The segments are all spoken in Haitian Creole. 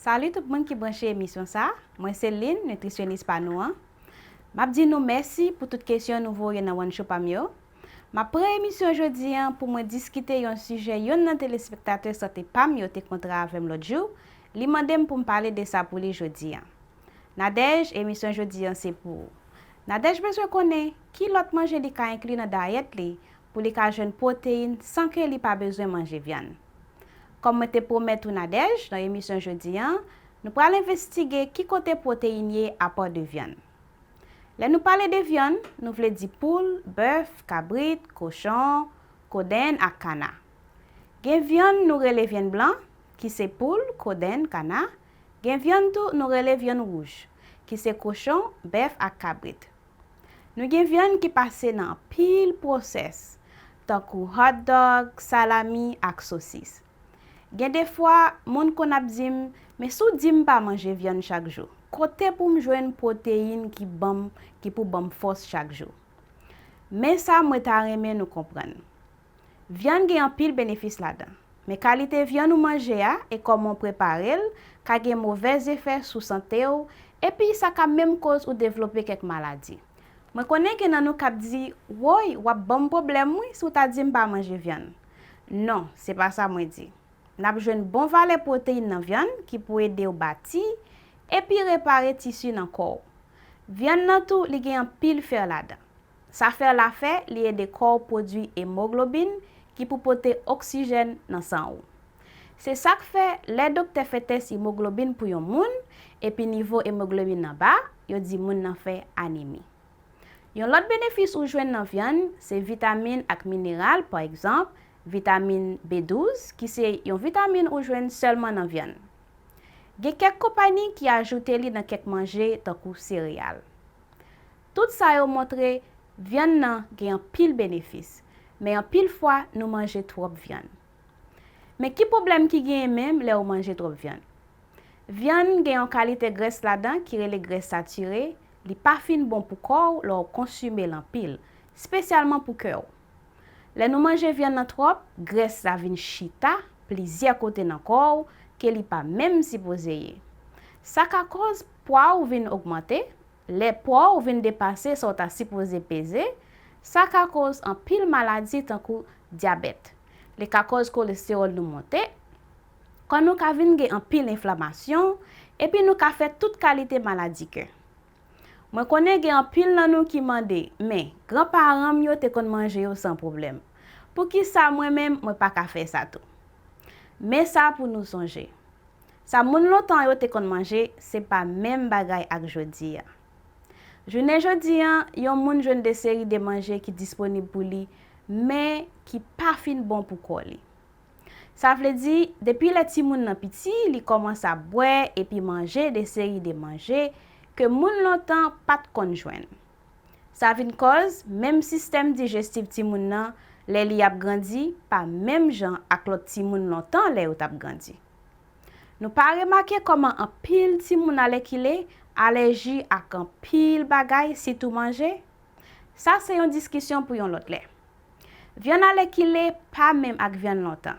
Salut tout le monde qui branche émission ça. Moi c'est Lynn, nutritionniste panouan. M'a dit nous merci pour toute question nous voyez dans One Show Pamio. Ma première émission aujourd'hui pour moi discuter un sujet yon nan téléspectateur santé Pamio te kontra avec l'autre jour. Li mandem pour me parler de ça pour les jeudi. Nadège émission jeudi c'est pour Nadège besoin connaît qui l'autre manger li ka inclus dans diète li pour li ka joindre protéines sans que li pas besoin manger viande. Comme je te promets tout Nadège dans l'émission jeudi, nous allons investiguer qui côté protéines à part de viande. Là nous parler de viande, nous voulons dire poule, bœuf, cabrit, cochon, coden et canard. Gen viande nous relève viande blanc qui c'est poule, coden, canard. Gen viande tout nous relève viande rouge qui c'est cochon, bœuf et cabrit. Nous gen viande qui passe dans pile process, tant que hot dog, salami et saucisse. Gen des fois, moun kon ap dim, mais sou dim pas manger viande chaque jour. Côté pour me joindre protéines qui pour bam force chaque jour. Mais ça moi ta remè nous comprendre. Viande gen un pile bénéfice là-dedans. Mais qualité viande ou manger et comment préparer ka gen mauvais effets sur santé ou et puis ça ka même cause ou développer quelques maladies. Moi connais que nan nou kap di, "Woy, ou bon problème oui sou ta dim pas manger viande." Non, c'est pas ça moi dit. N'a besoin bon valeur protéines dans viande qui peut aider au bâti et puis réparer tissu dans corps. Viande nan tout li gen pile fer là-dedans. Ça fer la fait li aide corps produit hémoglobine qui peut porter oxygène dans sang ou. C'est ça que fait les docteurs fait test hémoglobine pour yon moun et puis niveau hémoglobine en bas, yo di moun nan fait anémie. Yon l'autre bénéfice ou joindre dans viande, c'est vitamine ak minéral par exemple vitamine B12 qui c'est une vitamine ou joine seulement dans viande. Gen quelques compagnies qui ajoutent li dans quelques manger tant que céréales. Tout ça yo montré viande nan gen pile bénéfice, mais en pile fois nous manger trop viande. Mais qui problème qui gen même là ou manger trop viande? Viande gen en qualité graisse là-dedans qui relè graisse saturée, li pas fin bon pour corps lor consommer l'en pile, spécialement pour cœur. Les nous manger viande trop, graisse la vin chita, plusieurs côté dans corps que li pas même supposé. Ça ka cause poids ou vin augmenter, les poids ou vin dépasser sont ta supposé peser, ça ka cause en pile maladie tant que diabète. Les ka cause cholestérol nous monter, quand nous ka vin gen en pile inflammation et puis nous ka fait toute qualité maladie que. Moi connais gen en pile nan nou qui mande, mais grand-parents yo te kon manger yo sans problème. Pour qui ça moi-même moi pas ka faire ça tout. Mais ça pour nous songer. Ça moun longtemps yo te kon manger, c'est pas même bagay ak jodi ya. Jodi yon moun joine des séries de manger qui disponible pour lui, mais qui pas fin bon pour corps li. Ça veut dire depuis les ti moun nan petit, li commence à boire et puis manger des séries de manger que moun longtemps pas kon joine. Ça vin cause même système digestif ti moun nan les li ap grandi pas même gens ak l'autre ti moun longtemps les ou tap grandi. Nous pas remarquer comment un pile ti moun ale ki le allergie ak un pile bagay si tout manger. Ça c'est une discussion pour yon l'autre lè. Viande ale ki le pas même ak viande longtemps.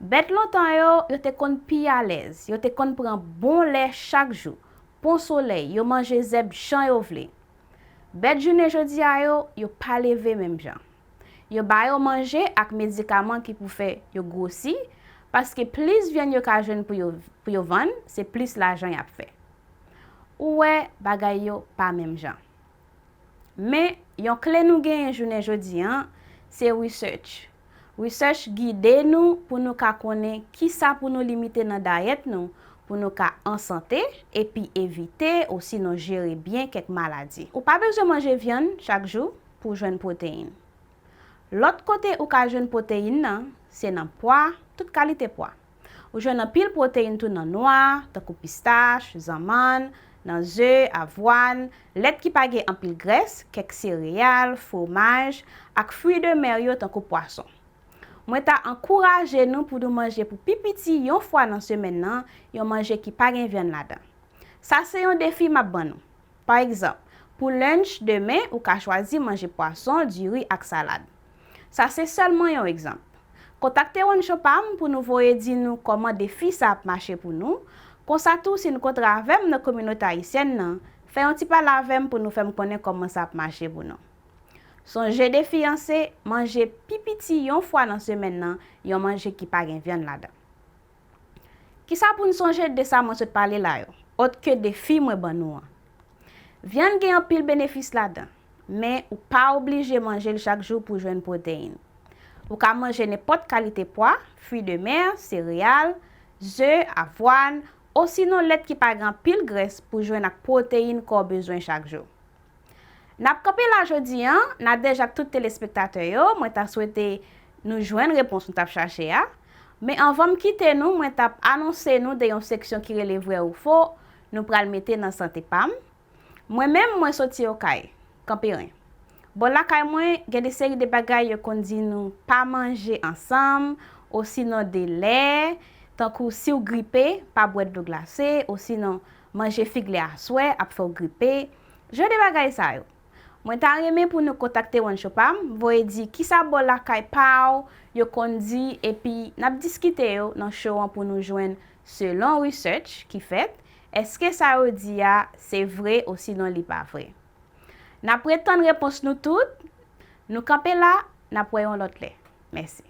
Bête longtemps yo te kon pi à l'aise, yo te kon prend bon lait chaque jour. Bon soleil, yo mange zeb chan yo vle. Bête journée jodi a yo pas levé même jan. Yo ba yo manger ak médicament qui pou faire yo grossi parce que plus viande yo ka joine pour yo vendre, c'est plus l'argent y a fait. Ouais, bagay yo pas même jan. Mais yon clé nou gen journée jodi c'est research. Research guide nous pour nous ka connaître qui ça pour nous limiter dans diète nous pour nous ka en santé et puis éviter ou sinon gérer bien quelques maladies. Ou pas besoin manger viande chaque jour pour joindre protéines. L'autre côté ou ka joindre protéines c'est dans pois, toute qualité pois. Ou joindre pile protéines tout dans noix, tant que pistache, zaman, dans œufs, avoine, lait qui pa gen en pile graisse, quelques céréales, fromage, ak fruits de mer yo tant que poisson. Moi ta encourager nous pour nous manger pour pipiti yon fois dans semaine nan, yon manger qui pa gen viande là-dedans. Ça c'est un défi m'a ban nou. Par exemple, pour lunch demain ou ka choisi manger poisson, du riz ak salade. Ça c'est seulement un exemple. Contactez One Show Pam pour nous voyer dire nous comment défi ça a marché pour nous, Kon sa tou si nou kontre avem nan communauté haïtienne nan, fè un ti pale avem pou nou fèm konnen koman sa ap marche pou nou. Sonje de fiancé, manje pipiti yon fwa nan semen nan, yon manje ki pa gen viande la dan. Ki sa pou nou sonje de sa mwen sot pale la yo, ot ke de fi mwen ban nou an. Viande gen yon pil benefis la dan, men ou pa oblige manje l chak jou pou jwen proteine. Ou ka manje nepot kalite pois, fruits de mer, céréales, œufs, avoine, ou sinon let ki pa gran pil gres pou jwen ak proteine ko bezwen chak jou. Nap kapè la jodi an, na dej ak tout téléspectateur yo, mwen ta souhaité nou jwen réponse nou tap chache ya. Mais avant de quitter nous, moi tap annoncé nous de yon section qui relève vrai ou faux, nous pral mettre dans santé pam. Moi-même moi sorti au kay, campé. Bon la kay moi, gen des séries de bagages qu'on dit nous pas manger ensemble, ou sinon de lait, tant que si ou grippé, pas boire d'eau glacée, ou sinon manger figue à souhait, ap faire gripper. Je des bagages ça yo. Moi ta remè pour nous contacter One Shop Am, voye di ki sa bon la kay paw, yo kon di et puis n'a discuté yo dans show pour nous joindre selon research qui fait, est-ce que ça yo di ya c'est vrai ou sinon li pas vrai. N'a prétendre réponse nous toutes, nous camper là, n'a poyon l'autre lait. Merci.